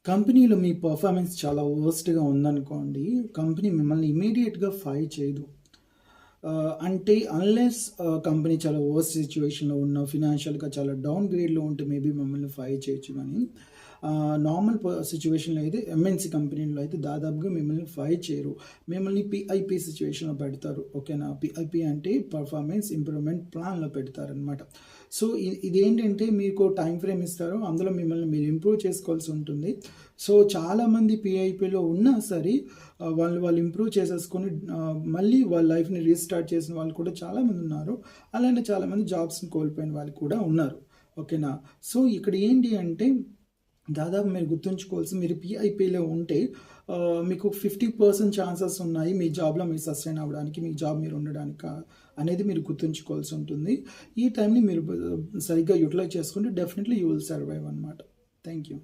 కంపెనీలో మీ పర్ఫార్మెన్స్ చాలా వర్స్ట్‌గా ఉందనుకోండి, కంపెనీ మిమ్మల్ని ఇమ్మీడియేట్‌గా ఫైర్ చేయదు. అంటే అన్‌లెస్ కంపెనీ చాలా వర్స్ట్ సిట్యుయేషన్‌లో ఉన్న, ఫినాన్షియల్‌గా చాలా డౌన్ గ్రేడ్‌లో ఉంటే మేబీ మిమ్మల్ని ఫైర్ చేయొచ్చు గానీ, నార్మల్ సిట్యుయేషన్‌లో అయితే ఎంఎన్‌సీ కంపెనీలో అయితే దాదాపుగా మిమ్మల్ని ఫైర్ చేయరు. మిమ్మల్ని పిఐపి సిట్యుయేషన్‌లో పెడతారు. ఓకేనా? పిఐపి అంటే పర్ఫార్మెన్స్ ఇంప్రూవ్‌మెంట్ ప్లాన్‌లో పెడతారనమాట. సో, ఇదేంటంటే మీకు టైమ్ ఫ్రేమ్ ఇస్తారు. అందులో మిమ్మల్ని మీరు ఇంప్రూవ్ చేసుకోవాల్సి ఉంటుంది. సో, చాలామంది పిఐపిలో ఉన్నా సరే వాళ్ళు ఇంప్రూవ్ చేసేసుకొని మళ్ళీ వాళ్ళ లైఫ్‌ని రీస్టార్ట్ చేసిన వాళ్ళు కూడా చాలామంది ఉన్నారు. అలానే చాలామంది జాబ్స్‌ని కోల్పోయిన వాళ్ళు కూడా ఉన్నారు. ఓకేనా? సో, ఇక్కడ ఏంటి అంటే దాదాపు మీరు గుర్తుంచుకోవాల్సి మీరు పిఐపిలో ఉంటే మీకు 50% ఛాన్సెస్ ఉన్నాయి మీ జాబ్‌లో మీరు సస్టైన్ అవ్వడానికి, మీ జాబ్ మీరు ఉండడానిక అనేది మీరు గుర్తుంచుకోవాల్సి ఉంటుంది. ఈ టైంని మీరు సరిగ్గా యుటిలైజ్ చేసుకుంటే డెఫినెట్‌లీ యూ విల్ సర్వైవ్ అనమాట. Thank you.